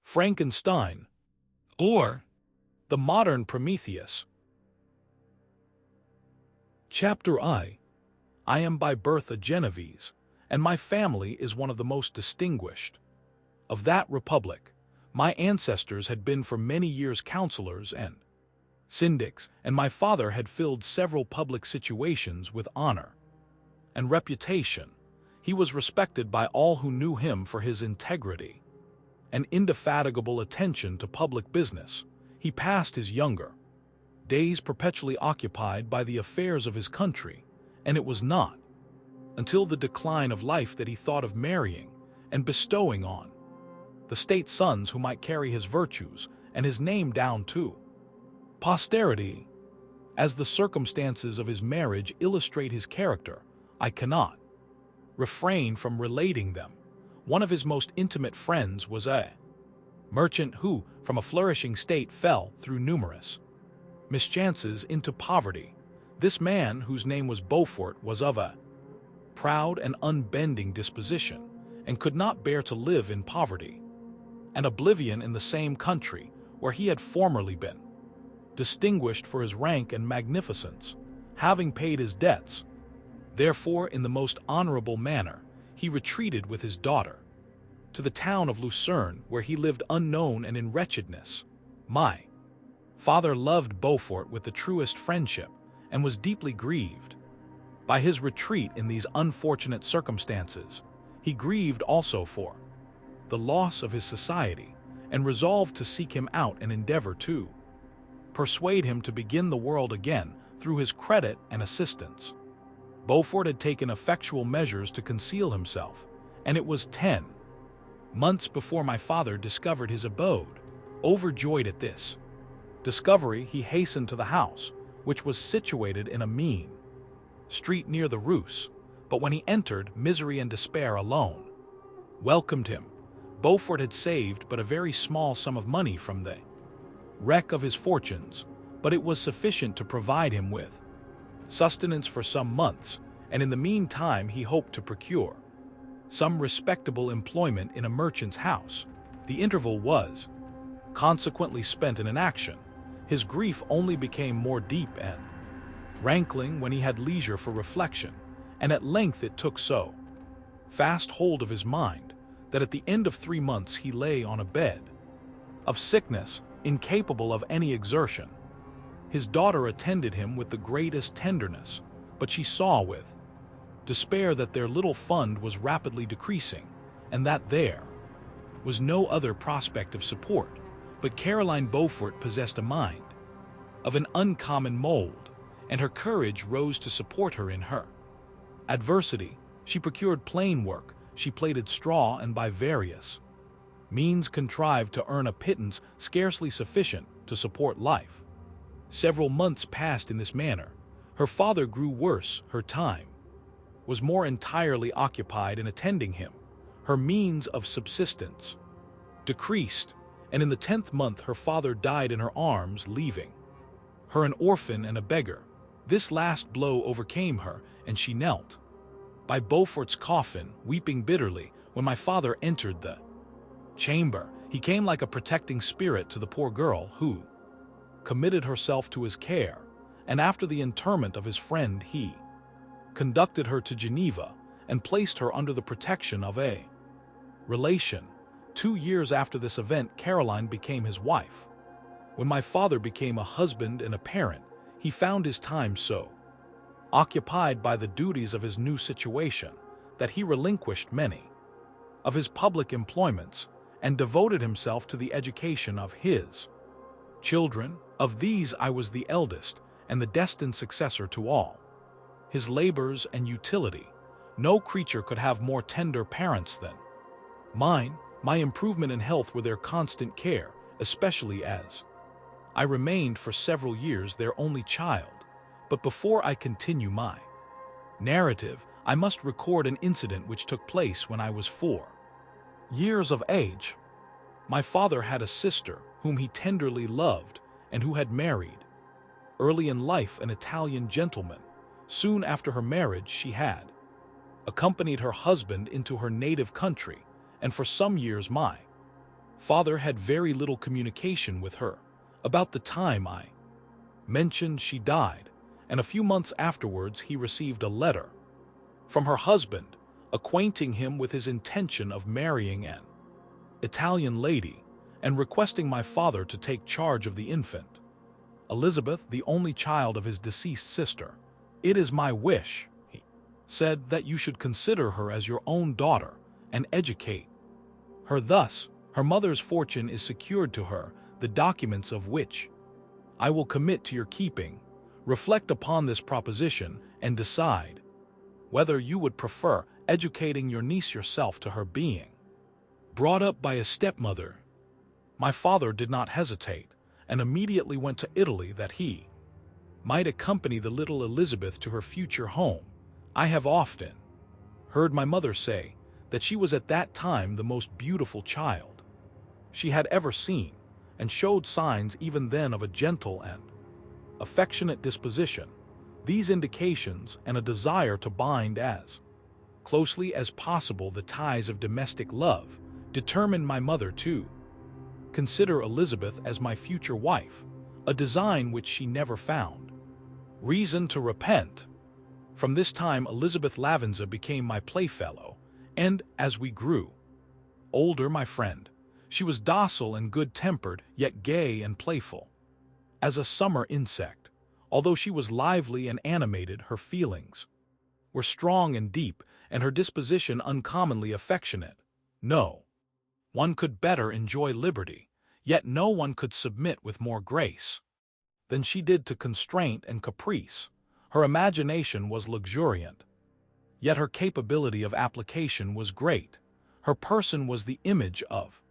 Frankenstein, or the modern Prometheus. Chapter I am by birth a Genovese, and my family is one of the most distinguished of that republic. My ancestors had been for many years counselors and syndics, and my father had filled several public situations with honor and reputation. He was respected by all who knew him for his integrity and indefatigable attention to public business. He passed his younger days perpetually occupied by the affairs of his country, and it was not until the decline of life that he thought of marrying and bestowing on the state sons who might carry his virtues and his name down to posterity. As the circumstances of his marriage illustrate his character, I cannot refrain from relating them. One of his most intimate friends was a merchant who, from a flourishing state, fell through numerous mischances into poverty. This man, whose name was Beaufort, was of a proud and unbending disposition, and could not bear to live in poverty and oblivion in the same country where he had formerly been distinguished for his rank and magnificence. Having paid his debts, therefore, in the most honorable manner, he retreated with his daughter to the town of Lucerne, where he lived unknown and in wretchedness. My father loved Beaufort with the truest friendship, and was deeply grieved by his retreat in these unfortunate circumstances. He grieved also for the loss of his society, and resolved to seek him out and endeavor to persuade him to begin the world again through his credit and assistance. Beaufort had taken effectual measures to conceal himself, and it was 10 months before my father discovered his abode. Overjoyed at this discovery, he hastened to the house, which was situated in a mean street near the Rus. But when he entered, misery and despair alone welcomed him. Beaufort had saved but a very small sum of money from the wreck of his fortunes, but it was sufficient to provide him with sustenance for some months, and in the meantime he hoped to procure some respectable employment in a merchant's house. The interval was consequently spent in inaction. His grief only became more deep and rankling when he had leisure for reflection, and at length it took so fast hold of his mind that at the end of 3 months he lay on a bed of sickness, incapable of any exertion. His daughter attended him with the greatest tenderness, but she saw with despair that their little fund was rapidly decreasing, and that there was no other prospect of support. But Caroline Beaufort possessed a mind of an uncommon mold, and her courage rose to support her in her adversity. She procured plain work, she plaited straw, and by various means contrived to earn a pittance scarcely sufficient to support life. Several months passed in this manner. Her father grew worse, her time was more entirely occupied in attending him, her means of subsistence decreased, and in the 10th month her father died in her arms, leaving her an orphan and a beggar. This last blow overcame her, and she knelt by Beaufort's coffin, weeping bitterly. When my father entered the chamber, he came like a protecting spirit to the poor girl, who committed herself to his care, and after the interment of his friend he conducted her to Geneva and placed her under the protection of a relation. 2 years after this event, Caroline became his wife. When my father became a husband and a parent, he found his time so occupied by the duties of his new situation that he relinquished many of his public employments and devoted himself to the education of his children. Of these I was the eldest and the destined successor to all his labors and utility. No creature could have more tender parents than mine. My improvement in health were their constant care, especially as I remained for several years their only child. But before I continue my narrative, I must record an incident which took place when I was 4 years of age. My father had a sister whom he tenderly loved and who had married early in life an Italian gentleman. Soon after her marriage she had accompanied her husband into her native country, and for some years my Father had very little communication with her. About the time I mentioned she died, and a few months afterwards he received a letter from her husband, acquainting him with his intention of marrying an Italian lady and requesting my father to take charge of the infant, Elizabeth, the only child of his deceased sister. "It is my wish," he said, "that you should consider her as your own daughter and educate her thus. Her mother's fortune is secured to her, the documents of which I will commit to your keeping. Reflect upon this proposition and decide whether you would prefer educating your niece yourself to her being brought up by a stepmother." My father did not hesitate, and immediately went to Italy that he might accompany the little Elizabeth to her future home. I have often heard my mother say that she was at that time the most beautiful child she had ever seen, and showed signs even then of a gentle and affectionate disposition. These indications and a desire to bind as closely as possible the ties of domestic love determined my mother to consider Elizabeth as my future wife, a design which she never found reason to repent. From this time Elizabeth Lavenza became my playfellow, and, as we grew older, my friend. She was docile and good-tempered, yet gay and playful as a summer insect. Although she was lively and animated, her feelings were strong and deep, and her disposition uncommonly affectionate. No one could better enjoy liberty, yet no one could submit with more grace than she did to constraint and caprice. Her imagination was luxuriant, yet her capability of application was great. Her person was the image of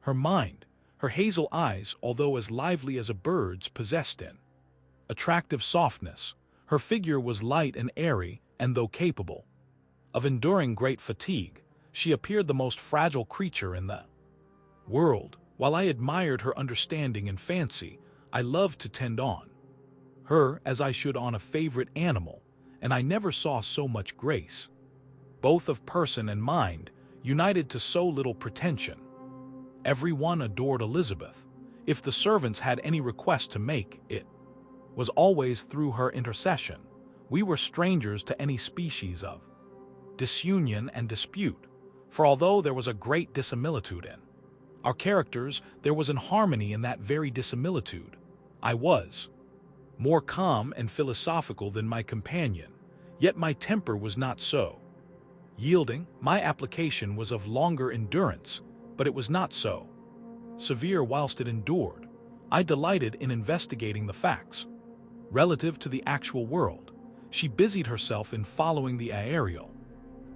her mind. Her hazel eyes, although as lively as a bird's, possessed an attractive softness. Her figure was light and airy, and though capable of enduring great fatigue, she appeared the most fragile creature in the world. While I admired her understanding and fancy, I loved to tend on her as I should on a favorite animal, and I never saw so much grace, both of person and mind, united to so little pretension. Every one adored Elizabeth. If the servants had any request to make, it was always through her intercession. We were strangers to any species of disunion and dispute, for although there was a great dissimilitude in our characters, there was an harmony in that very dissimilitude. I was more calm and philosophical than my companion, yet my temper was not so yielding. My application was of longer endurance, but it was not so severe whilst it endured. I delighted in investigating the facts relative to the actual world. She busied herself in following the aerial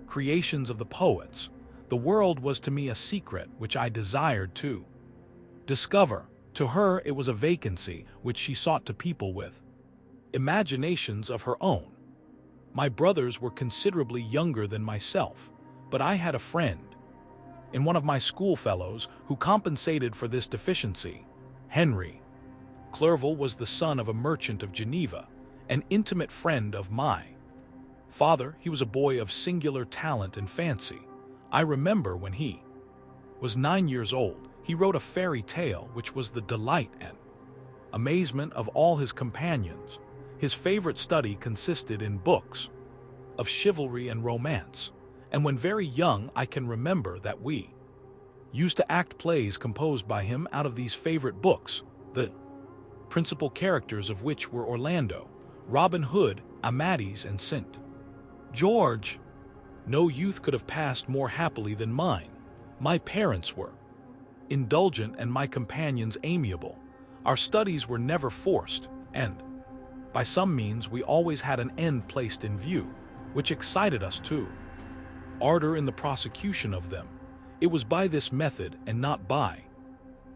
creations of the poets. The world was to me a secret which I desired to discover. To her it was a vacancy which she sought to people with imaginations of her own. My brothers were considerably younger than myself, but I had a friend in one of my schoolfellows who compensated for this deficiency. Henry Clerval was the son of a merchant of Geneva, an intimate friend of my father. He was a boy of singular talent and fancy. I remember when he was 9 years old, he wrote a fairy tale which was the delight and amazement of all his companions. His favorite study consisted in books of chivalry and romance, and when very young I can remember that we used to act plays composed by him out of these favorite books, the principal characters of which were Orlando, Robin Hood, Amadis, and St. George. No youth could have passed more happily than mine. My parents were indulgent and my companions amiable. Our studies were never forced, and by some means we always had an end placed in view, which excited us to ardor in the prosecution of them. It was by this method, and not by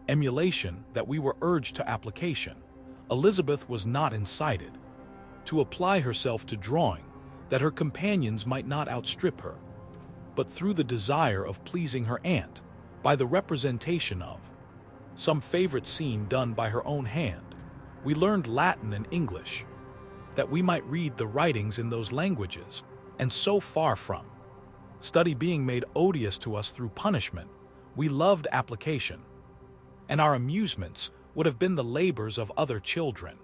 emulation, that we were urged to application. Elizabeth was not incited to apply herself to drawing, that her companions might not outstrip her, but through the desire of pleasing her aunt, by the representation of some favorite scene done by her own hand. We learned Latin and English, that we might read the writings in those languages, and so far from study being made odious to us through punishment, we loved application. and our amusements would have been the labors of other children.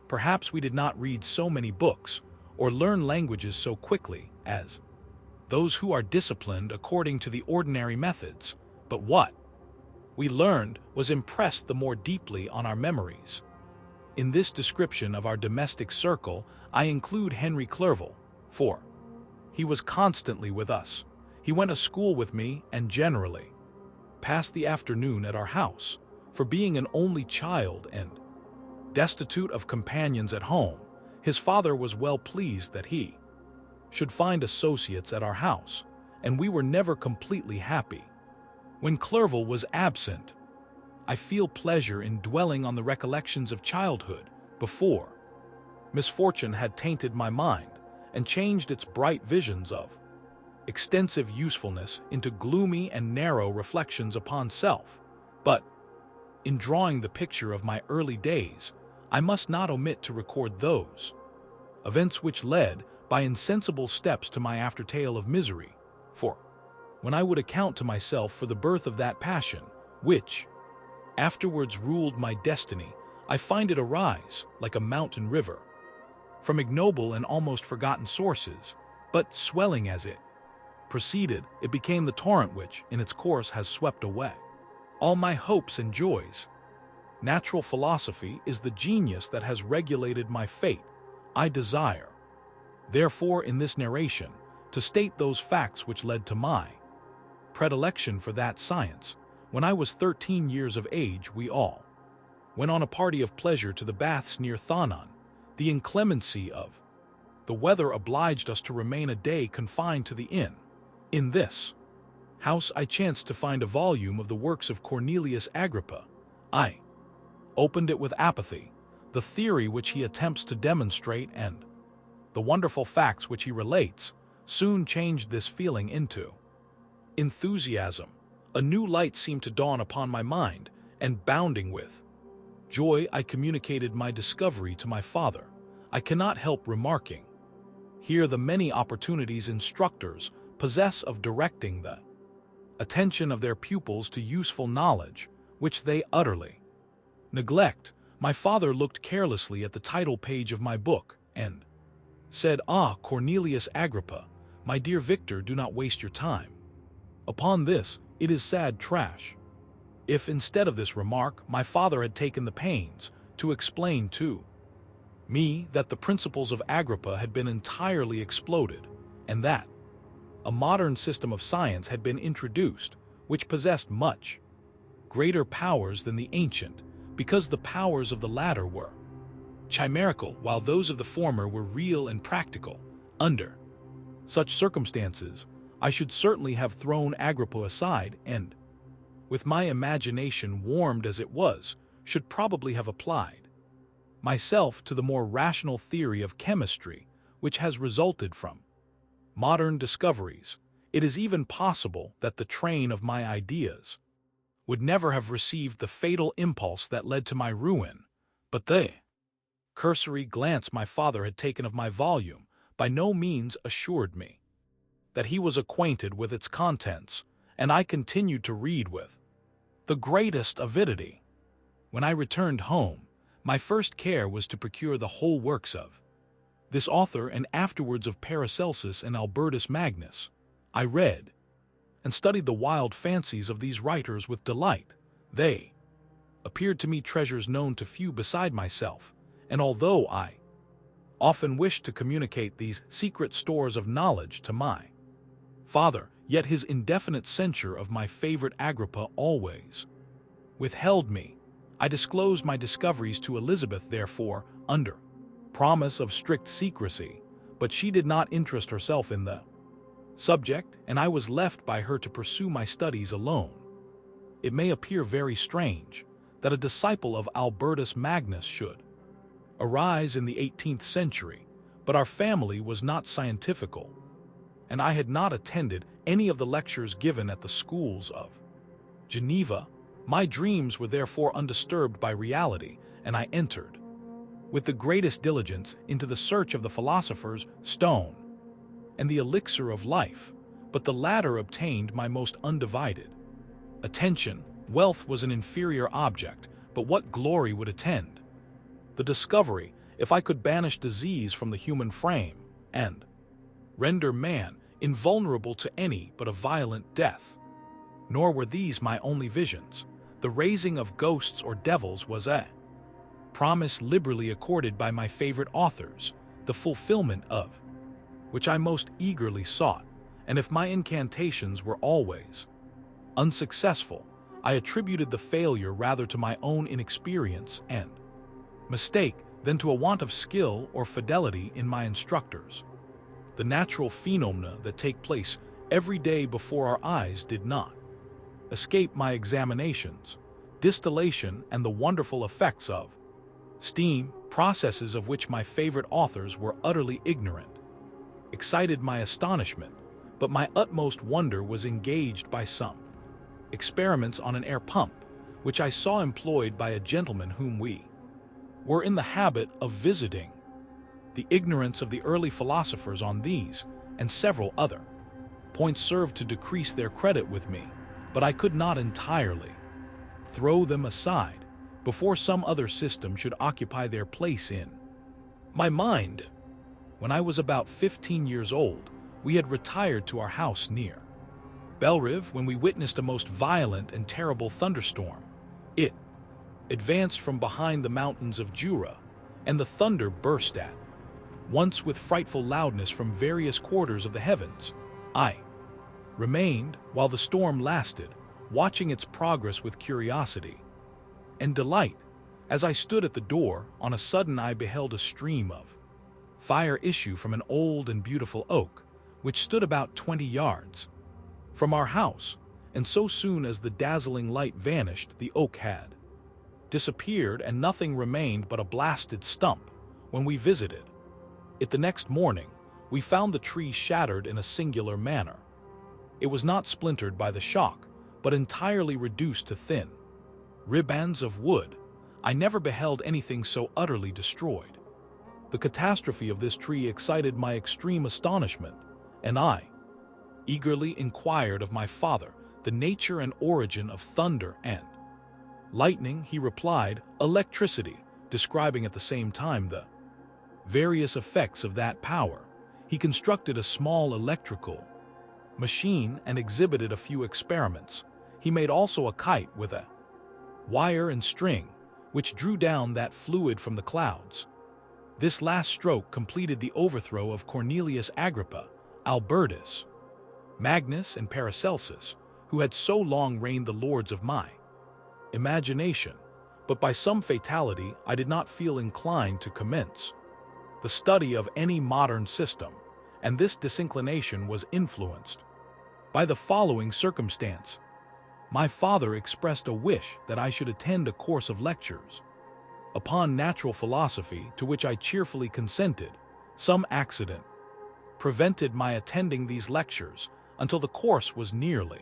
Perhaps we did not read so many books or learn languages so quickly as those who are disciplined according to the ordinary methods, but what we learned was impressed the more deeply on our memories. In this description of our domestic circle, I include Henry Clerval, for he was constantly with us. He went to school with me and generally passed the afternoon at our house. For being an only child and destitute of companions at home, his father was well pleased that he should find associates at our house, and we were never completely happy. When Clerval was absent, I feel pleasure in dwelling on the recollections of childhood before misfortune had tainted my mind and changed its bright visions of extensive usefulness into gloomy and narrow reflections upon self. But in drawing the picture of my early days, I must not omit to record those events which led by insensible steps to my aftertale of misery. For when I would account to myself for the birth of that passion, which afterwards ruled my destiny, I find it arise, like a mountain river, from ignoble and almost forgotten sources, but swelling as it proceeded, it became the torrent which, in its course, has swept away all my hopes and joys. Natural philosophy is the genius that has regulated my fate. I desire, therefore, in this narration, to state those facts which led to my predilection for that science. When I was 13 years of age, we all went on a party of pleasure to the baths near Thonon. The inclemency of the weather obliged us to remain a day confined to the inn. In this house I chanced to find a volume of the works of Cornelius Agrippa. I opened it with apathy. The theory which he attempts to demonstrate and the wonderful facts which he relates soon changed this feeling into enthusiasm. A new light seemed to dawn upon my mind, and bounding with joy I communicated my discovery to my father. I cannot help remarking here the many opportunities instructors possess of directing the attention of their pupils to useful knowledge, which they utterly neglect. My father looked carelessly at the title page of my book, and said, "Ah, Cornelius Agrippa, my dear Victor, do not waste your time upon this, it is sad trash." If instead of this remark my father had taken the pains to explain to me that the principles of Agrippa had been entirely exploded, and that a modern system of science had been introduced which possessed much greater powers than the ancient, because the powers of the latter were chimerical while those of the former were real and practical. Under such circumstances, I should certainly have thrown Agrippa aside and, with my imagination warmed as it was, should probably have applied myself to the more rational theory of chemistry which has resulted from modern discoveries. It is even possible that the train of my ideas would never have received the fatal impulse that led to my ruin, but the cursory glance my father had taken of my volume by no means assured me that he was acquainted with its contents, and I continued to read with the greatest avidity. When I returned home, my first care was to procure the whole works of this author and afterwards of Paracelsus and Albertus Magnus. I read and studied the wild fancies of these writers with delight. They appeared to me treasures known to few beside myself, and although I often wished to communicate these secret stores of knowledge to my father, yet his indefinite censure of my favorite Agrippa always withheld me. I disclosed my discoveries to Elizabeth, therefore, under promise of strict secrecy, but she did not interest herself in the subject, and I was left by her to pursue my studies alone. It may appear very strange that a disciple of Albertus Magnus should arise in the 18th century, but our family was not scientifical, and I had not attended any of the lectures given at the schools of Geneva. My dreams were therefore undisturbed by reality, and I entered with the greatest diligence into the search of the philosopher's stone and the elixir of life, but the latter obtained my most undivided attention. Wealth was an inferior object, but what glory would attend? The discovery, if I could banish disease from the human frame, and render man invulnerable to any but a violent death. Nor were these my only visions. The raising of ghosts or devils was a promise liberally accorded by my favorite authors, the fulfillment of which I most eagerly sought, and if my incantations were always unsuccessful, I attributed the failure rather to my own inexperience and mistake than to a want of skill or fidelity in my instructors. The natural phenomena that take place every day before our eyes did not escape my examinations. Distillation and the wonderful effects of steam, processes of which my favorite authors were utterly ignorant, excited my astonishment, but my utmost wonder was engaged by some experiments on an air pump, which I saw employed by a gentleman whom we were in the habit of visiting. The ignorance of the early philosophers on these and several other points served to decrease their credit with me, but I could not entirely throw them aside before some other system should occupy their place in my mind. When I was about 15 years old, we had retired to our house near Belrive when we witnessed a most violent and terrible thunderstorm. It advanced from behind the mountains of Jura, and the thunder burst at once with frightful loudness from various quarters of the heavens. I remained, while the storm lasted, watching its progress with curiosity and delight. As I stood at the door, on a sudden I beheld a stream of fire issue from an old and beautiful oak, which stood about 20 yards from our house, and so soon as the dazzling light vanished, the oak had disappeared and nothing remained but a blasted stump. When we visited it the next morning, we found the tree shattered in a singular manner. It was not splintered by the shock, but entirely reduced to thin ribands of wood. I never beheld anything so utterly destroyed. The catastrophe of this tree excited my extreme astonishment, and I eagerly inquired of my father the nature and origin of thunder and lightning. He replied, electricity, describing at the same time the various effects of that power. He constructed a small electrical machine and exhibited a few experiments. He made also a kite with a wire and string, which drew down that fluid from the clouds. This last stroke completed the overthrow of Cornelius Agrippa, Albertus, Magnus, and Paracelsus, who had so long reigned the lords of my imagination. But by some fatality I did not feel inclined to commence the study of any modern system, and this disinclination was influenced by the following circumstance. My father expressed a wish that I should attend a course of lectures upon natural philosophy, to which I cheerfully consented. Some accident prevented my attending these lectures until the course was nearly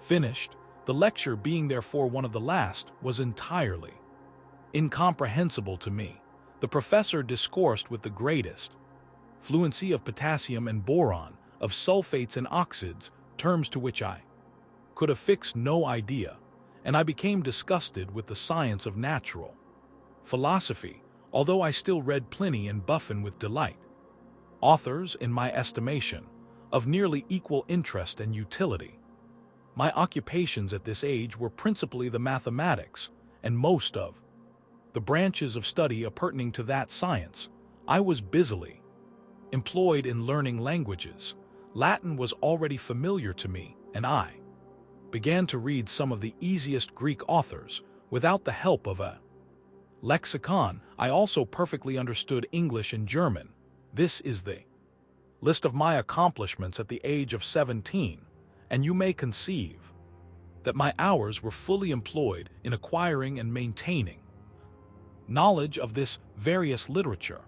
finished. The lecture, being therefore one of the last, was entirely incomprehensible to me. The professor discoursed with the greatest fluency of potassium and boron, of sulfates and oxides, terms to which I could affix no idea, and I became disgusted with the science of natural philosophy, although I still read Pliny and Buffon with delight, authors, in my estimation, of nearly equal interest and utility. My occupations at this age were principally the mathematics, and most of the branches of study appurtening to that science. I was busily employed in learning languages. Latin was already familiar to me, and I began to read some of the easiest Greek authors without the help of a lexicon. I also perfectly understood English and German. This is the list of my accomplishments at the age of 17, and you may conceive that my hours were fully employed in acquiring and maintaining knowledge of this various literature.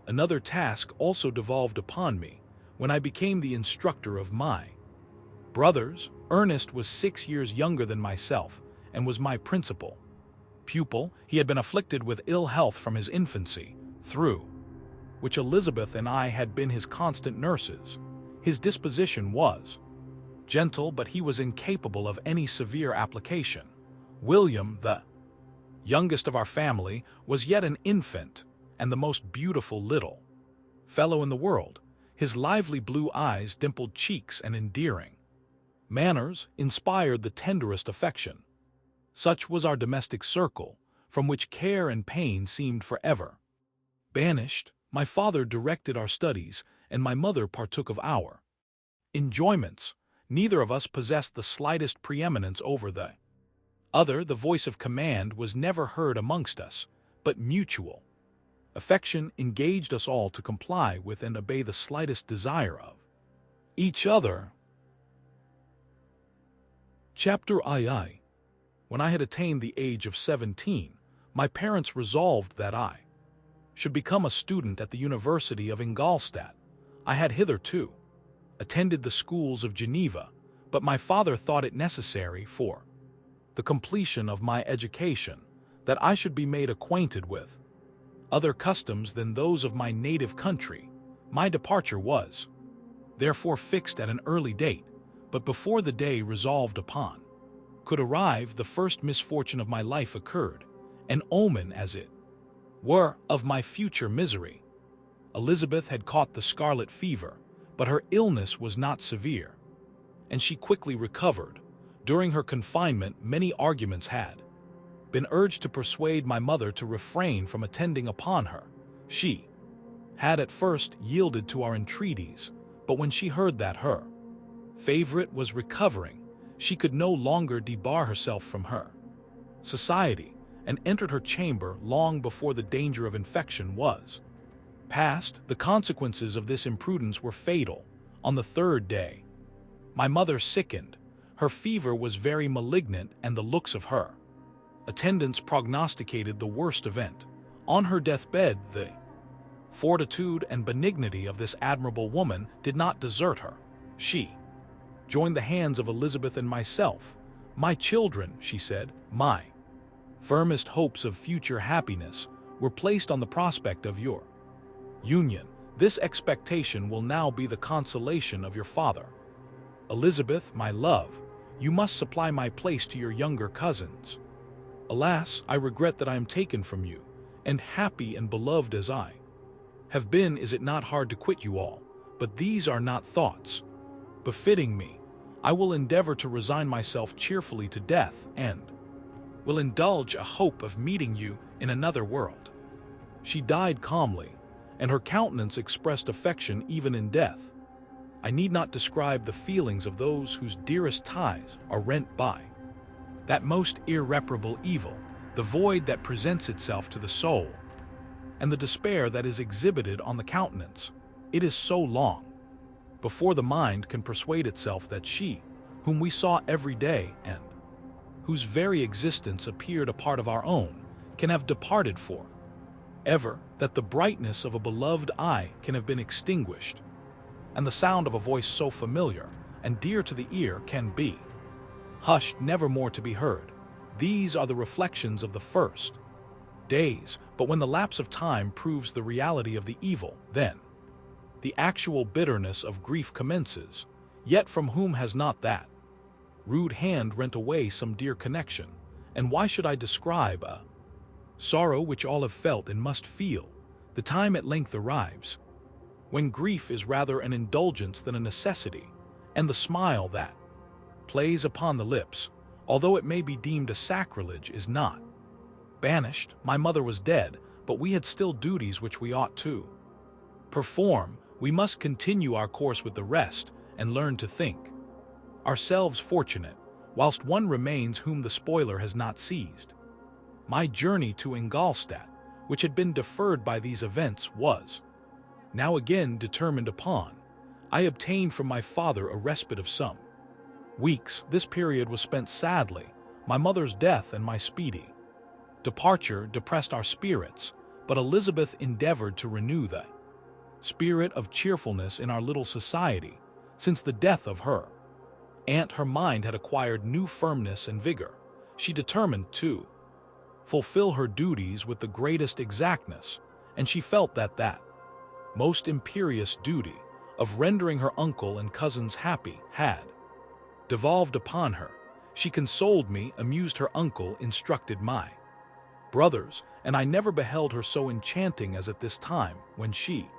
Another task also devolved upon me when I became the instructor of my brothers. Ernest was 6 years younger than myself and was my principal pupil. He had been afflicted with ill health from his infancy, through which Elizabeth and I had been his constant nurses. His disposition was gentle, but he was incapable of any severe application. William, the youngest of our family, was yet an infant and the most beautiful little fellow in the world, his lively blue eyes, dimpled cheeks, and endearing manners inspired the tenderest affection. Such was our domestic circle, from which care and pain seemed forever banished. My father directed our studies, and my mother partook of our enjoyments. Neither of us possessed the slightest preeminence over the other. The voice of command was never heard amongst us, but mutual affection engaged us all to comply with and obey the slightest desire of each other. Chapter II. When I had attained the age of 17, my parents resolved that I should become a student at the University of Ingolstadt. I had hitherto attended the schools of Geneva, but my father thought it necessary for the completion of my education that I should be made acquainted with other customs than those of my native country. My departure was therefore fixed at an early date, but before the day resolved upon could arrive, the first misfortune of my life occurred, an omen, as it were, of my future misery. Elizabeth had caught the scarlet fever, but her illness was not severe, and she quickly recovered. During her confinement, many arguments had been urged to persuade my mother to refrain from attending upon her. She had at first yielded to our entreaties, but when she heard that her favorite was recovering, she could no longer debar herself from her society, and entered her chamber long before the danger of infection was past. The consequences of this imprudence were fatal. On the third day, my mother sickened. Her fever was very malignant, and the looks of her attendants prognosticated the worst event. On her deathbed, the fortitude and benignity of this admirable woman did not desert her. She joined the hands of Elizabeth and myself. "My children," she said, "my firmest hopes of future happiness were placed on the prospect of your union. This expectation will now be the consolation of your father. Elizabeth, my love, you must supply my place to your younger cousins. Alas, I regret that I am taken from you, and happy and beloved as I have been, is it not hard to quit you all? But these are not thoughts befitting me. I will endeavor to resign myself cheerfully to death, and will indulge a hope of meeting you in another world." She died calmly, and her countenance expressed affection even in death. I need not describe the feelings of those whose dearest ties are rent by that most irreparable evil, the void that presents itself to the soul, and the despair that is exhibited on the countenance. It is so long before the mind can persuade itself that she, whom we saw every day and whose very existence appeared a part of our own, can have departed for ever, that the brightness of a beloved eye can have been extinguished, and the sound of a voice so familiar and dear to the ear can be hushed, never more to be heard. These are the reflections of the first days, but when the lapse of time proves the reality of the evil, then the actual bitterness of grief commences. Yet from whom has not that rude hand rent away some dear connection? And why should I describe a sorrow which all have felt and must feel? The time at length arrives when grief is rather an indulgence than a necessity, and the smile that plays upon the lips, although it may be deemed a sacrilege, is not banished. My mother was dead, but we had still duties which we ought to perform. We must continue our course with the rest, and learn to think ourselves fortunate, whilst one remains whom the spoiler has not seized. My journey to Ingolstadt, which had been deferred by these events, was now again determined upon. I obtained from my father a respite of some weeks. This period was spent sadly. My mother's death and my speedy departure depressed our spirits, but Elizabeth endeavored to renew the spirit of cheerfulness in our little society. Since the death of her aunt, her mind had acquired new firmness and vigor. She determined to fulfill her duties with the greatest exactness, and she felt that most imperious duty of rendering her uncle and cousins happy had devolved upon her. She consoled me, amused her uncle, instructed my brothers, and I never beheld her so enchanting as at this time, when she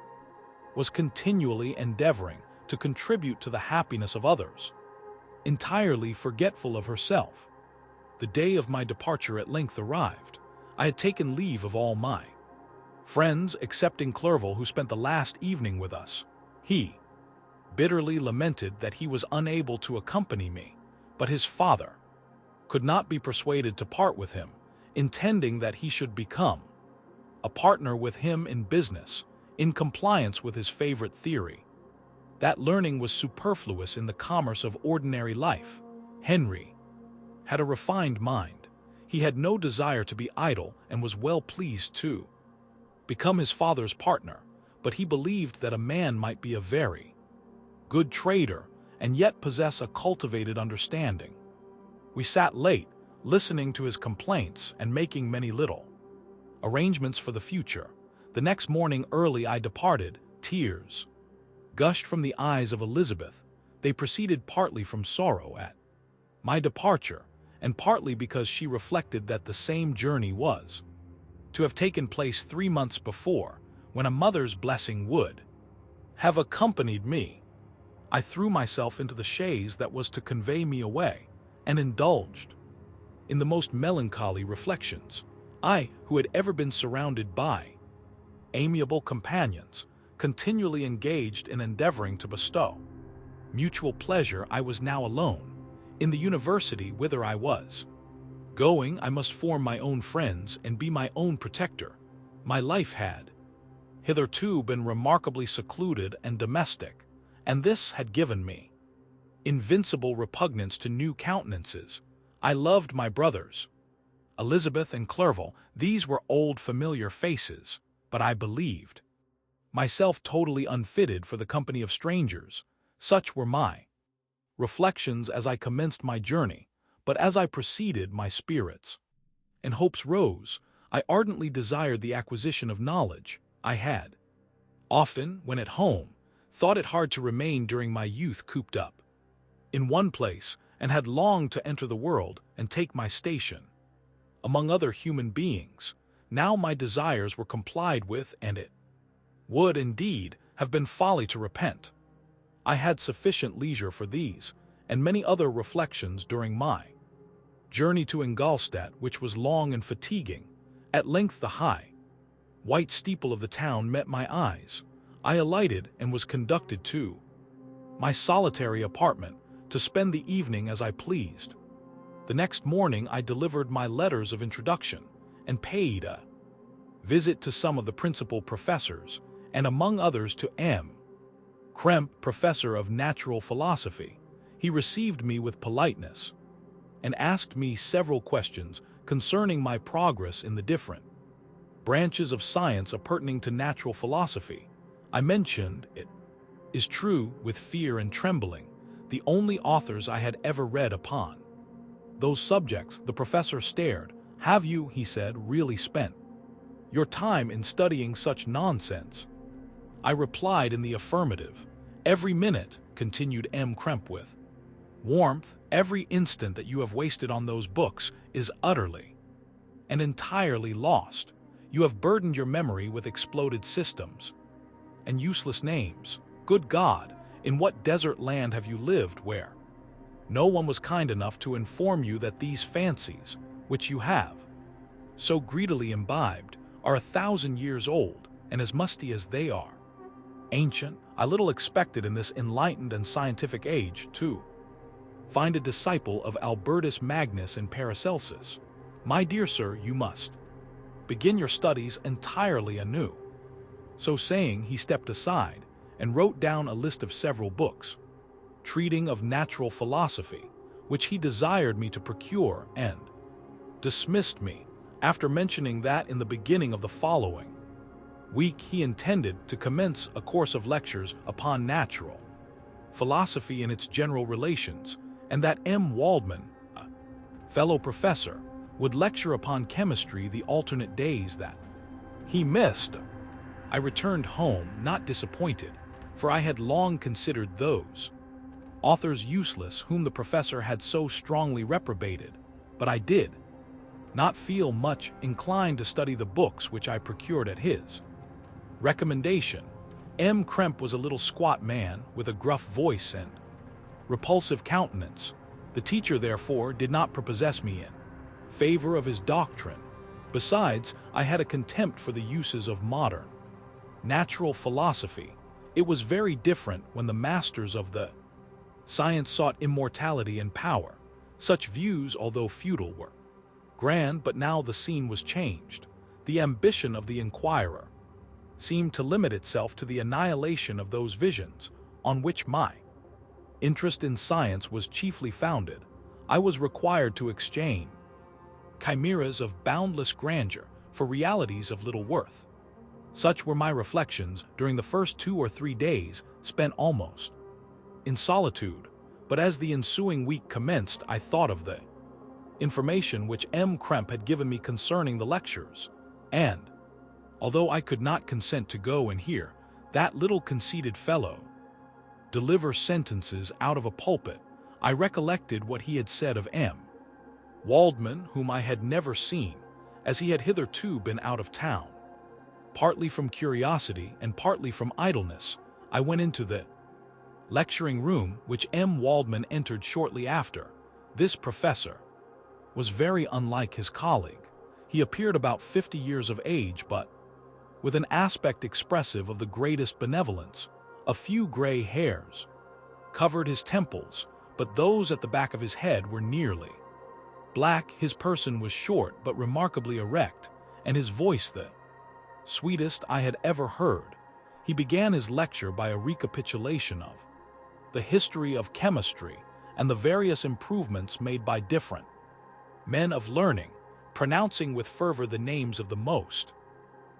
was continually endeavoring to contribute to the happiness of others, entirely forgetful of herself. The day of my departure at length arrived. I had taken leave of all my friends, excepting Clerval, who spent the last evening with us. He bitterly lamented that he was unable to accompany me, but his father could not be persuaded to part with him, intending that he should become a partner with him in business, in compliance with his favorite theory, that learning was superfluous in the commerce of ordinary life. Henry had a refined mind. He had no desire to be idle and was well pleased to become his father's partner, but he believed that a man might be a very good trader and yet possess a cultivated understanding. We sat late, listening to his complaints and making many little arrangements for the future. The next morning early I departed. Tears gushed from the eyes of Elizabeth. They proceeded partly from sorrow at my departure, and partly because she reflected that the same journey was to have taken place 3 months before, when a mother's blessing would have accompanied me. I threw myself into the chaise that was to convey me away, and indulged in the most melancholy reflections. I, who had ever been surrounded by amiable companions, continually engaged in endeavoring to bestow mutual pleasure, I was now alone. In the university whither I was going, I must form my own friends and be my own protector. My life had hitherto been remarkably secluded and domestic, and this had given me invincible repugnance to new countenances. I loved my brothers, Elizabeth and Clerval. These were old familiar faces, but I believed myself totally unfitted for the company of strangers. Such were my reflections as I commenced my journey, but as I proceeded my spirits and hopes rose. I ardently desired the acquisition of knowledge. I had often, when at home, thought it hard to remain during my youth cooped up in one place, and had longed to enter the world and take my station among other human beings. Now my desires were complied with, and it would, indeed, have been folly to repent. I had sufficient leisure for these and many other reflections during my journey to Ingolstadt, which was long and fatiguing. At length the high, white steeple of the town met my eyes. I alighted and was conducted to my solitary apartment to spend the evening as I pleased. The next morning I delivered my letters of introduction and paid a visit to some of the principal professors, and among others to M. Krempe, professor of natural philosophy. He received me with politeness and asked me several questions concerning my progress in the different branches of science appertaining to natural philosophy. I mentioned, it is true, with fear and trembling, the only authors I had ever read upon those subjects. The professor stared. "Have you," he said, "really spent your time in studying such nonsense?" I replied in the affirmative. "Every minute," continued M. Krempe with warmth, "every instant that you have wasted on those books is utterly and entirely lost. You have burdened your memory with exploded systems and useless names. Good God, in what desert land have you lived where no one was kind enough to inform you that these fancies, which you have so greedily imbibed, are 1,000 years old and as musty as they are ancient? I little expected in this enlightened and scientific age to find a disciple of Albertus Magnus and Paracelsus. My dear sir, you must begin your studies entirely anew." So saying, he stepped aside and wrote down a list of several books treating of natural philosophy, which he desired me to procure, and dismissed me, after mentioning that in the beginning of the following week he intended to commence a course of lectures upon natural philosophy in its general relations, and that M. Waldman, a fellow professor, would lecture upon chemistry the alternate days that he missed. I returned home, not disappointed, for I had long considered those authors useless whom the professor had so strongly reprobated, but I did not feel much inclined to study the books which I procured at his recommendation. M. Kremp was a little squat man with a gruff voice and repulsive countenance. The teacher, therefore, did not prepossess me in favor of his doctrine. Besides, I had a contempt for the uses of modern natural philosophy. It was very different when the masters of the science sought immortality and power. Such views, although futile, were grand, but now the scene was changed. The ambition of the inquirer seemed to limit itself to the annihilation of those visions on which my interest in science was chiefly founded. I was required to exchange chimeras of boundless grandeur for realities of little worth. Such were my reflections during the first 2 or 3 days spent almost in solitude, but as the ensuing week commenced, I thought of the information which M. Kremp had given me concerning the lectures, and, although I could not consent to go and hear that little conceited fellow deliver sentences out of a pulpit, I recollected what he had said of M. Waldman, whom I had never seen, as he had hitherto been out of town. Partly from curiosity and partly from idleness, I went into the lecturing room which M. Waldman entered shortly after. This professor was very unlike his colleague. He appeared about 50 years of age, but with an aspect expressive of the greatest benevolence. A few gray hairs covered his temples, but those at the back of his head were nearly black. His person was short but remarkably erect, and his voice the sweetest I had ever heard. He began his lecture by a recapitulation of the history of chemistry and the various improvements made by different men of learning, pronouncing with fervor the names of the most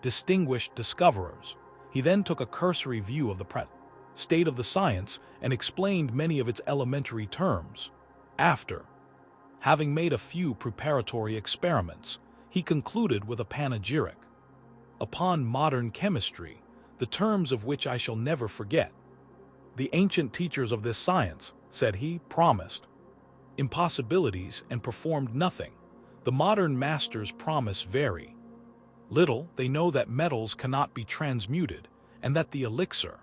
distinguished discoverers. He then took a cursory view of the present state of the science and explained many of its elementary terms. After having made a few preparatory experiments, he concluded with a panegyric upon modern chemistry, the terms of which I shall never forget. The ancient teachers of this science, said he, promised impossibilities and performed nothing. The modern masters promise very little. They know that metals cannot be transmuted and that the elixir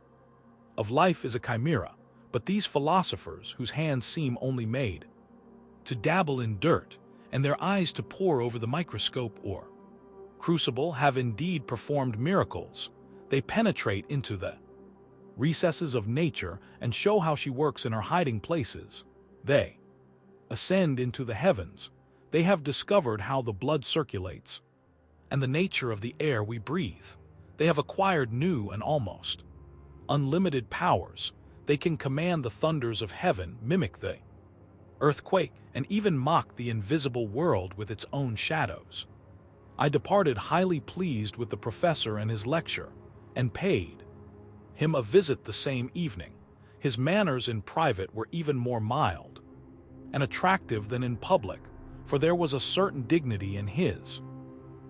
of life is a chimera, but these philosophers, whose hands seem only made to dabble in dirt and their eyes to pore over the microscope or crucible, have indeed performed miracles. They penetrate into the recesses of nature and show how she works in her hiding places. They ascend into the heavens. They have discovered how the blood circulates and the nature of the air we breathe. They have acquired new and almost unlimited powers. They can command the thunders of heaven, mimic the earthquake, and even mock the invisible world with its own shadows. I departed highly pleased with the professor and his lecture, and paid him a visit the same evening. His manners in private were even more mild and attractive than in public, for there was a certain dignity in his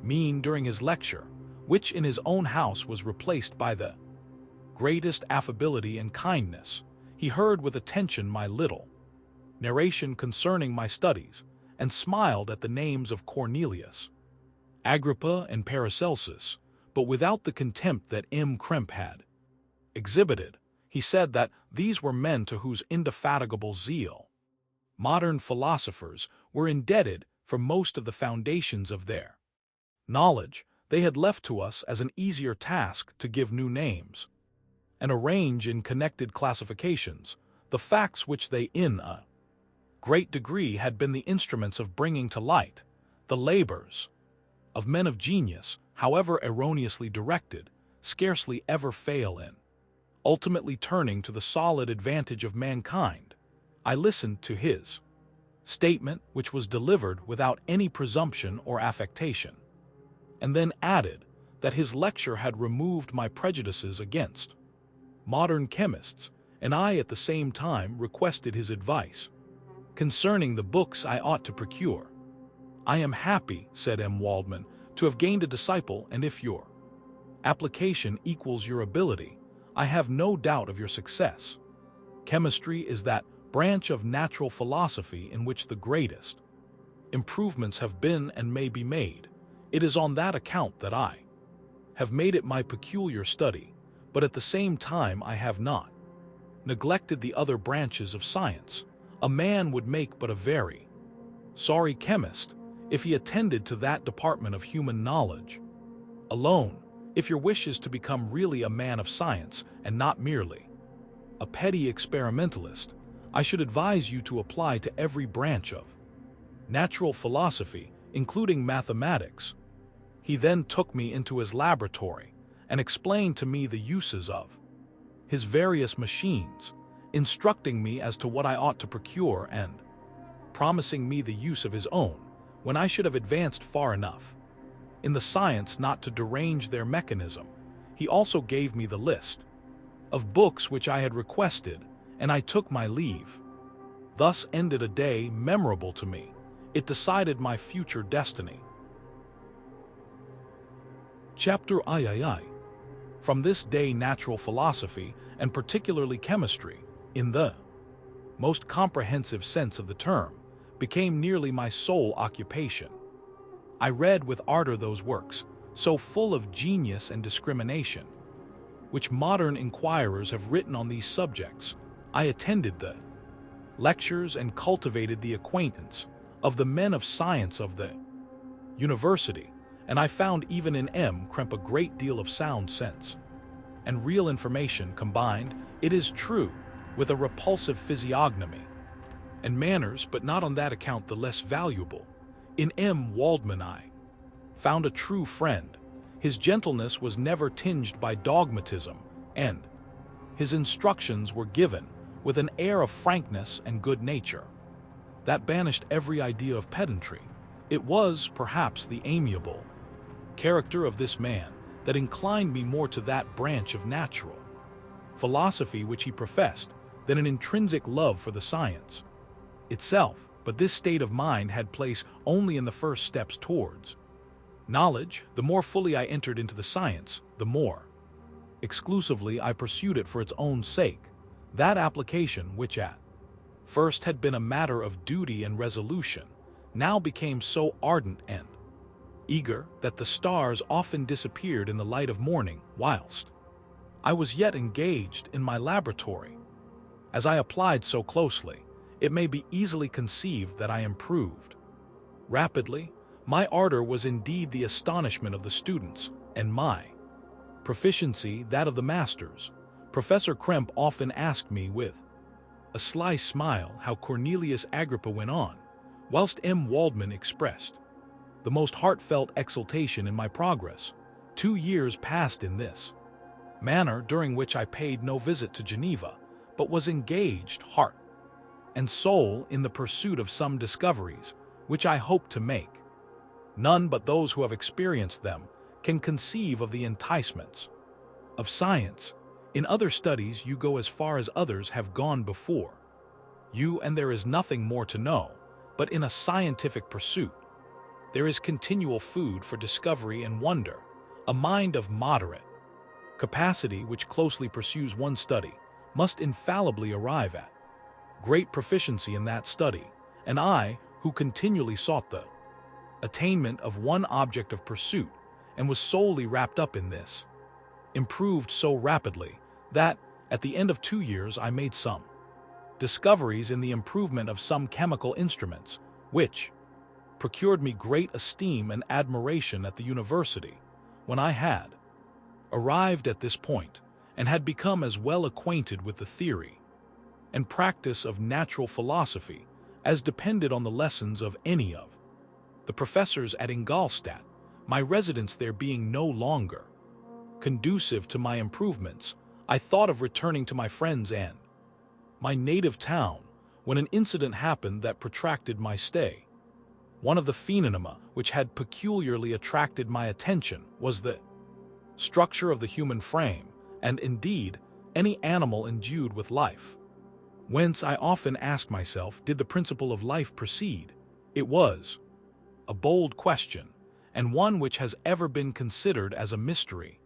mien during his lecture, which in his own house was replaced by the greatest affability and kindness. He heard with attention my little narration concerning my studies, and smiled at the names of Cornelius, Agrippa, and Paracelsus, but without the contempt that M. Kremp had exhibited. He said that these were men to whose indefatigable zeal modern philosophers were indebted for most of the foundations of their knowledge. They had left to us as an easier task to give new names and arrange in connected classifications the facts which they in a great degree had been the instruments of bringing to light. The labors of men of genius, however erroneously directed, scarcely ever fail in ultimately turning to the solid advantage of mankind. I listened to his statement, which was delivered without any presumption or affectation, and then added that his lecture had removed my prejudices against modern chemists, and I at the same time requested his advice concerning the books I ought to procure. I am happy, said M. Waldman, to have gained a disciple, and if your application equals your ability, I have no doubt of your success. Chemistry is that branch of natural philosophy in which the greatest improvements have been and may be made. It is on that account that I have made it my peculiar study, but at the same time I have not neglected the other branches of science. A man would make but a very sorry chemist if he attended to that department of human knowledge alone. If your wish is to become really a man of science and not merely a petty experimentalist, I should advise you to apply to every branch of natural philosophy, including mathematics. He then took me into his laboratory and explained to me the uses of his various machines, instructing me as to what I ought to procure and promising me the use of his own when I should have advanced far enough in the science not to derange their mechanism. He also gave me the list of books which I had requested, and I took my leave. Thus ended a day memorable to me. It decided my future destiny. Chapter III. From this day natural philosophy, and particularly chemistry, in the most comprehensive sense of the term, became nearly my sole occupation. I read with ardor those works, so full of genius and discrimination, which modern inquirers have written on these subjects. I attended the lectures and cultivated the acquaintance of the men of science of the university, and I found even in M. Krempe a great deal of sound sense and real information combined, it is true, with a repulsive physiognomy and manners, but not on that account the less valuable. In M. Waldman I found a true friend. His gentleness was never tinged by dogmatism, and his instructions were given with an air of frankness and good nature that banished every idea of pedantry. It was, perhaps, the amiable character of this man that inclined me more to that branch of natural philosophy which he professed than an intrinsic love for the science itself. But this state of mind had place only in the first steps towards knowledge. The more fully I entered into the science, the more exclusively I pursued it for its own sake. That application which at first had been a matter of duty and resolution, now became so ardent and eager that the stars often disappeared in the light of morning whilst I was yet engaged in my laboratory. As I applied so closely, it may be easily conceived that I improved rapidly. My ardor was indeed the astonishment of the students, and my proficiency that of the masters. Professor Krempe often asked me with a sly smile how Cornelius Agrippa went on, whilst M. Waldman expressed the most heartfelt exultation in my progress. 2 years passed in this manner, during which I paid no visit to Geneva, but was engaged heart and soul in the pursuit of some discoveries which I hoped to make. None but those who have experienced them can conceive of the enticements of science. In other studies you go as far as others have gone before you, and there is nothing more to know. But in a scientific pursuit, there is continual food for discovery and wonder. A mind of moderate capacity which closely pursues one study must infallibly arrive at great proficiency in that study, and I, who continually sought the attainment of one object of pursuit and was solely wrapped up in this, improved so rapidly that, at the end of 2 years, I made some discoveries in the improvement of some chemical instruments, which procured me great esteem and admiration at the university. When I had arrived at this point, and had become as well acquainted with the theory and practice of natural philosophy as depended on the lessons of any of the professors at Ingolstadt, my residence there being no longer conducive to my improvements, I thought of returning to my friends and my native town, when an incident happened that protracted my stay. One of the phenomena which had peculiarly attracted my attention was the structure of the human frame, and indeed any animal endued with life. Whence I often asked myself, did the principle of life proceed? It was a bold question, and one which has ever been considered as a mystery.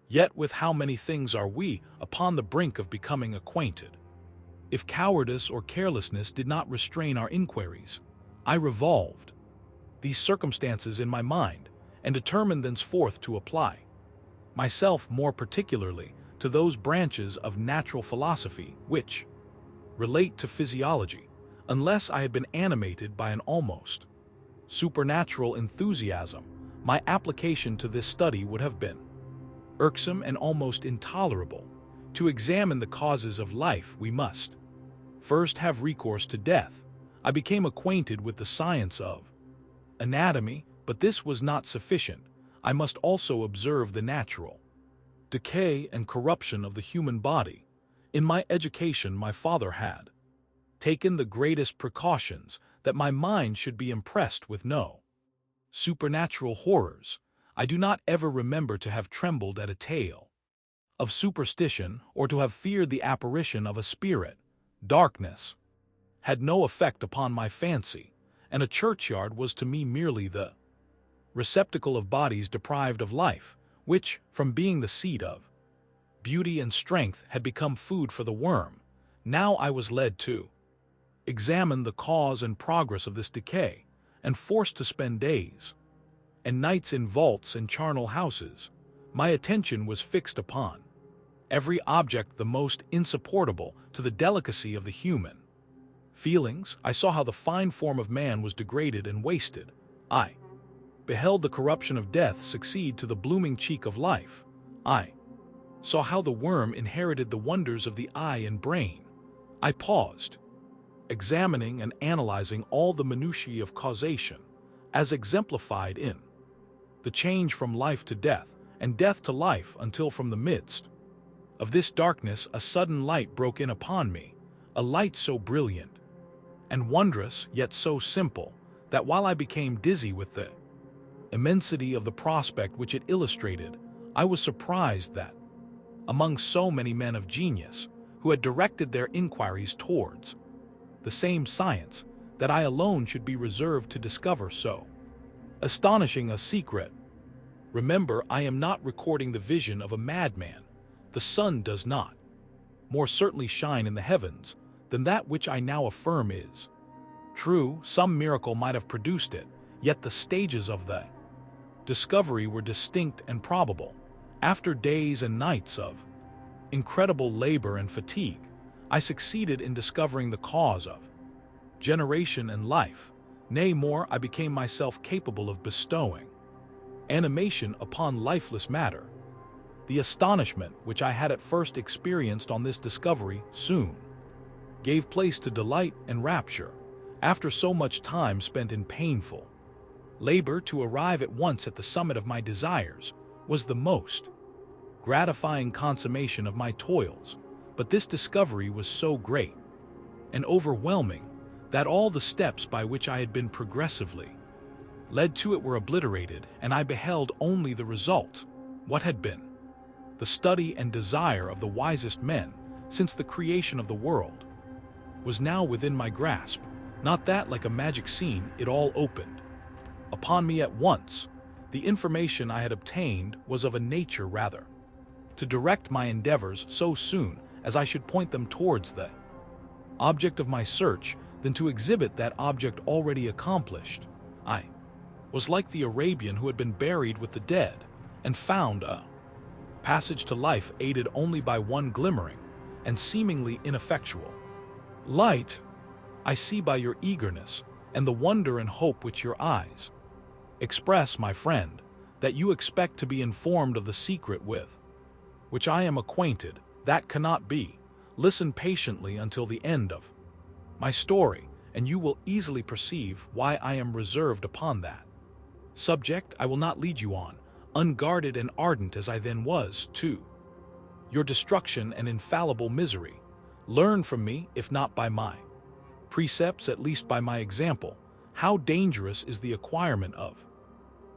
Yet with how many things are we upon the brink of becoming acquainted? if cowardice or carelessness did not restrain our inquiries. I revolved these circumstances in my mind and determined thenceforth to apply myself more particularly to those branches of natural philosophy which relate to physiology, unless I had been animated by an almost supernatural enthusiasm. My application to this study would have been irksome and almost intolerable. To examine the causes of life, we must first have recourse to death. I became acquainted with the science of anatomy, but this was not sufficient. I must also observe the natural decay and corruption of the human body. In my education, my father had taken the greatest precautions that my mind should be impressed with no supernatural horrors. I do not ever remember to have trembled at a tale of superstition or to have feared the apparition of a spirit. Darkness had no effect upon my fancy, and a churchyard was to me merely the receptacle of bodies deprived of life, which, from being the seat of beauty and strength, had become food for the worm. Now I was led to examine the cause and progress of this decay, and forced to spend days and nights in vaults and charnel houses. My attention was fixed upon every object the most insupportable to the delicacy of the human feelings. I saw how the fine form of man was degraded and wasted. I beheld the corruption of death succeed to the blooming cheek of life. I saw how the worm inherited the wonders of the eye and brain. I paused, examining and analyzing all the minutiae of causation, as exemplified in the change from life to death, and death to life, until from the midst of this darkness a sudden light broke in upon me, a light so brilliant and wondrous, yet so simple, that while I became dizzy with the immensity of the prospect which it illustrated, I was surprised that, among so many men of genius who had directed their inquiries towards the same science, that I alone should be reserved to discover so astonishing a secret. Remember, I am not recording the vision of a madman. The sun does not more certainly shine in the heavens than that which I now affirm is true. Some miracle might have produced it, yet the stages of the discovery were distinct and probable. After days and nights of incredible labor and fatigue, I succeeded in discovering the cause of generation and life. Nay, more, I became myself capable of bestowing animation upon lifeless matter. The astonishment which I had at first experienced on this discovery soon gave place to delight and rapture. After so much time spent in painful labor, to arrive at once at the summit of my desires was the most gratifying consummation of my toils. But this discovery was so great and overwhelming that all the steps by which I had been progressively led to it were obliterated, and I beheld only the result. What had been the study and desire of the wisest men since the creation of the world was now within my grasp. Not that, like a magic scene, it all opened upon me at once. The information I had obtained was of a nature rather to direct my endeavors so soon as I should point them towards the object of my search than to exhibit that object already accomplished. I was like the Arabian who had been buried with the dead and found a passage to life aided only by one glimmering and seemingly ineffectual light. I see by your eagerness and the wonder and hope which your eyes express, my friend, that you expect to be informed of the secret with which I am acquainted. That cannot be. Listen patiently until the end of my story, and you will easily perceive why I am reserved upon that subject. I will not lead you on, unguarded and ardent as I then was, to your destruction and infallible misery. Learn from me, if not by my precepts, at least by my example, how dangerous is the acquirement of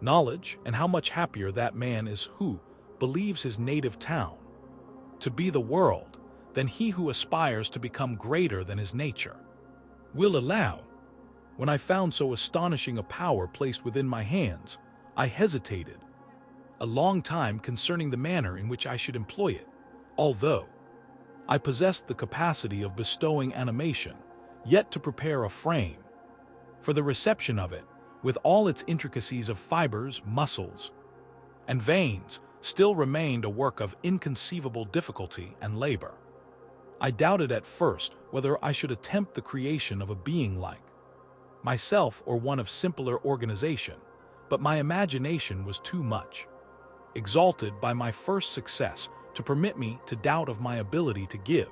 knowledge, and how much happier that man is who believes his native town to be the world than he who aspires to become greater than his nature will allow. When I found so astonishing a power placed within my hands, I hesitated a long time concerning the manner in which I should employ it. Although I possessed the capacity of bestowing animation, yet to prepare a frame for the reception of it, with all its intricacies of fibers, muscles, and veins, still remained a work of inconceivable difficulty and labor. I doubted at first whether I should attempt the creation of a being like myself or one of simpler organization, but my imagination was too much exalted by my first success to permit me to doubt of my ability to give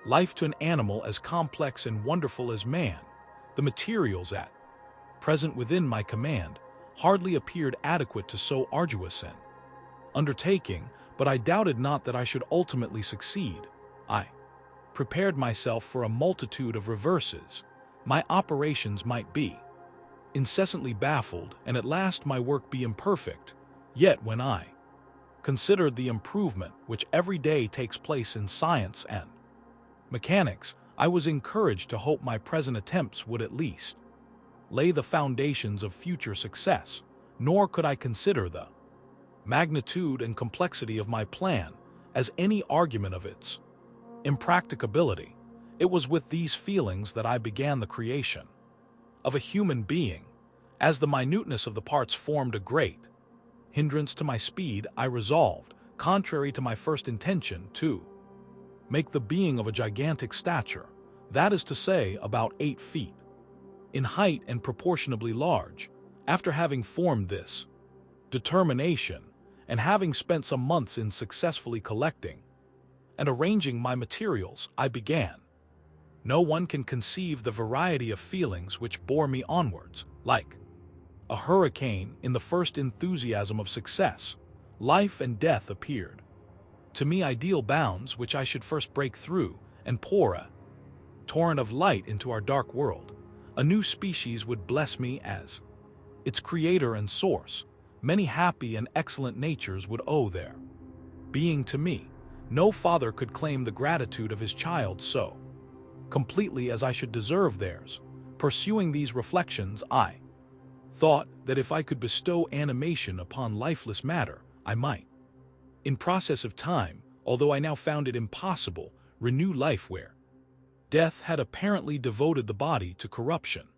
life to an animal as complex and wonderful as man. The materials at present within my command hardly appeared adequate to so arduous an undertaking, but I doubted not that I should ultimately succeed. I prepared myself for a multitude of reverses. My operations might be incessantly baffled, and at last my work be imperfect. Yet when I considered the improvement which every day takes place in science and mechanics, I was encouraged to hope my present attempts would at least lay the foundations of future success, nor could I consider the magnitude and complexity of my plan as any argument of its impracticability. It was with these feelings that I began the creation of a human being. As the minuteness of the parts formed a great hindrance to my speed, I resolved, contrary to my first intention, to make the being of a gigantic stature, that is to say, about 8 feet in height and proportionably large. After having formed this determination, and having spent some months in successfully collecting and arranging my materials, I began. No one can conceive the variety of feelings which bore me onwards, like a hurricane in the first enthusiasm of success. Life and death appeared to me ideal bounds which I should first break through and pour a torrent of light into our dark world. A new species would bless me as its creator and source. Many happy and excellent natures would owe their being to me. No father could claim the gratitude of his child so completely as I should deserve theirs. Pursuing these reflections, I thought that if I could bestow animation upon lifeless matter, I might, in process of time, although I now found it impossible, renew life where death had apparently devoted the body to corruption.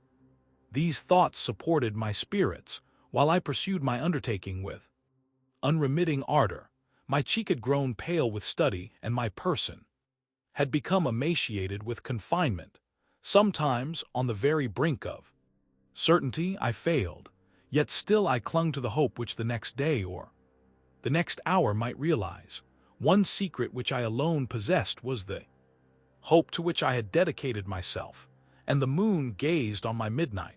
These thoughts supported my spirits, while I pursued my undertaking with unremitting ardor. My cheek had grown pale with study, and my person had become emaciated with confinement. Sometimes, on the very brink of certainty, I failed, yet still I clung to the hope which the next day or the next hour might realize. One secret which I alone possessed was the hope to which I had dedicated myself, and the moon gazed on my midnight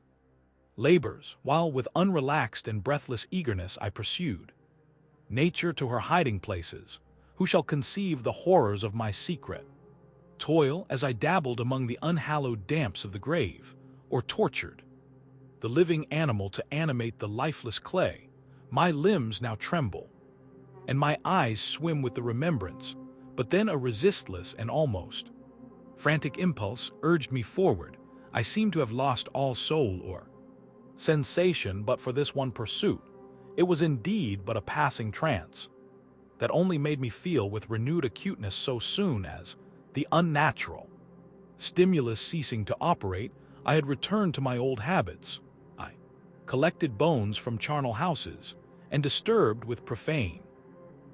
labors, while with unrelaxed and breathless eagerness I pursued nature to her hiding places. Who shall conceive the horrors of my secret toil as I dabbled among the unhallowed damps of the grave, or tortured the living animal to animate the lifeless clay? My limbs now tremble, and my eyes swim with the remembrance, but then a resistless and almost frantic impulse urged me forward. I seemed to have lost all soul or sensation but for this one pursuit. It was indeed but a passing trance that only made me feel with renewed acuteness so soon as, the unnatural stimulus ceasing to operate, I had returned to my old habits. I collected bones from charnel houses, and disturbed with profane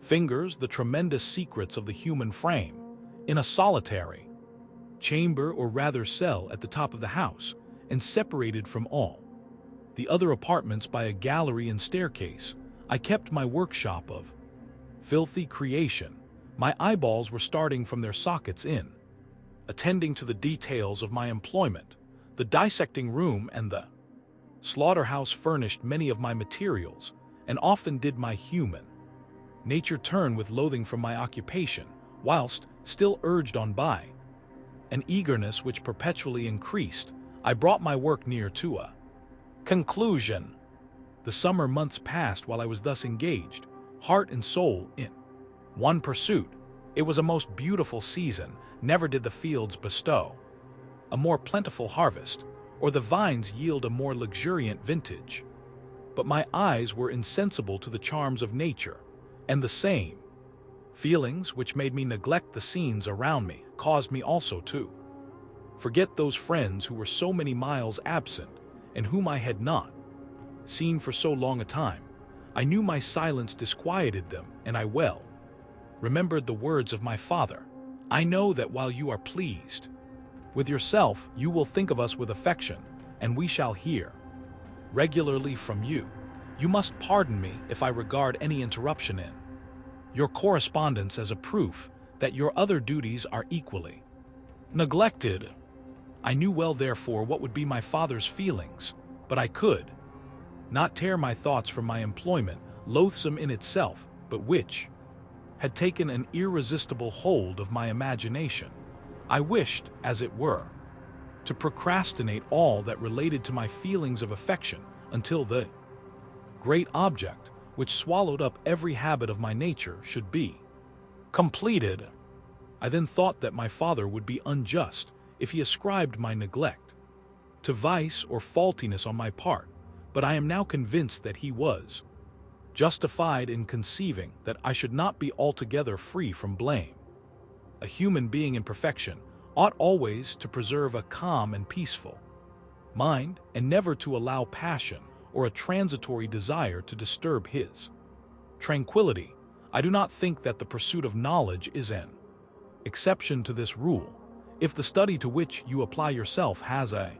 fingers the tremendous secrets of the human frame. In a solitary chamber, or rather cell, at the top of the house, and separated from all the other apartments by a gallery and staircase, I kept my workshop of filthy creation. My eyeballs were starting from their sockets in attending to the details of my employment. The dissecting room and the slaughterhouse furnished many of my materials, and often did my human nature turn with loathing from my occupation, whilst, still urged on by an eagerness which perpetually increased, I brought my work near to a conclusion. The summer months passed while I was thus engaged, heart and soul, in one pursuit. It was a most beautiful season. Never did the fields bestow a more plentiful harvest, or the vines yield a more luxuriant vintage. But my eyes were insensible to the charms of nature, and the same Feelings which made me neglect the scenes around me caused me also to forget those friends who were so many miles absent and whom I had not seen for so long a time. I knew my silence disquieted them, and I well remembered the words of my father. I know that while you are pleased with yourself, you will think of us with affection, and we shall hear regularly from you. You must pardon me if I regard any interruption in your correspondence as a proof that your other duties are equally neglected. I knew well, therefore, what would be my father's feelings, but I could not tear my thoughts from my employment, loathsome in itself, but which had taken an irresistible hold of my imagination. I wished, as it were, to procrastinate all that related to my feelings of affection until the great object, which swallowed up every habit of my nature, should be completed. I then thought that my father would be unjust if he ascribed my neglect to vice or faultiness on my part, but I am now convinced that he was justified in conceiving that I should not be altogether free from blame. A human being in perfection ought always to preserve a calm and peaceful mind, and never to allow passion or a transitory desire to disturb his tranquility. I do not think that the pursuit of knowledge is an exception to this rule. If the study to which you apply yourself has a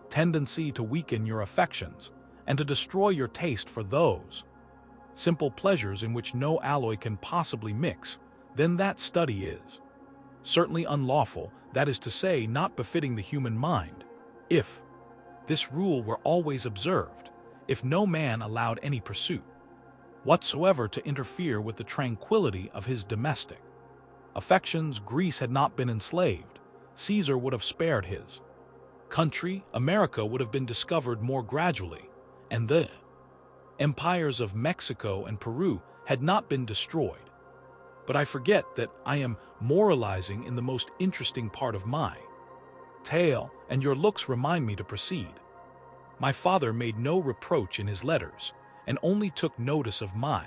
tendency to weaken your affections and to destroy your taste for those simple pleasures in which no alloy can possibly mix, then that study is certainly unlawful, that is to say, not befitting the human mind. If this rule were always observed, if no man allowed any pursuit whatsoever to interfere with the tranquility of his domestic affections, Greece had not been enslaved, Caesar would have spared his country, America would have been discovered more gradually, and the empires of Mexico and Peru had not been destroyed. But I forget that I am moralizing in the most interesting part of my tale, and your looks remind me to proceed. My father made no reproach in his letters, and only took notice of my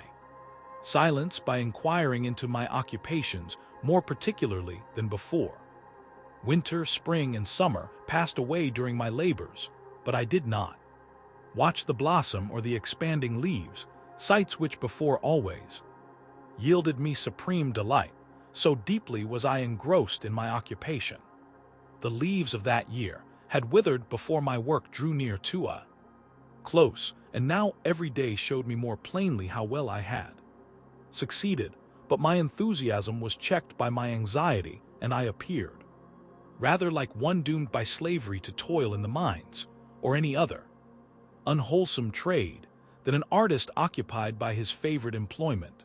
silence by inquiring into my occupations more particularly than before. Winter, spring, and summer passed away during my labors, but I did not watch the blossom or the expanding leaves, sights which before always yielded me supreme delight, so deeply was I engrossed in my occupation. The leaves of that year had withered before my work drew near to a close, and now every day showed me more plainly how well I had succeeded, but my enthusiasm was checked by my anxiety, and I appeared rather like one doomed by slavery to toil in the mines, or any other unwholesome trade, than an artist occupied by his favorite employment.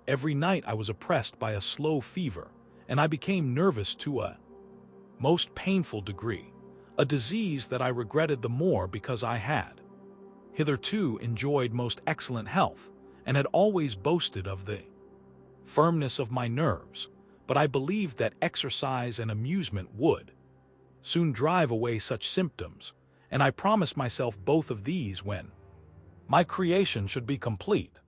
Every night I was oppressed by a slow fever, and I became nervous to a most painful degree, a disease that I regretted the more because I had hitherto enjoyed most excellent health, and had always boasted of the firmness of my nerves, but I believed that exercise and amusement would soon drive away such symptoms, and I promised myself both of these when my creation should be complete.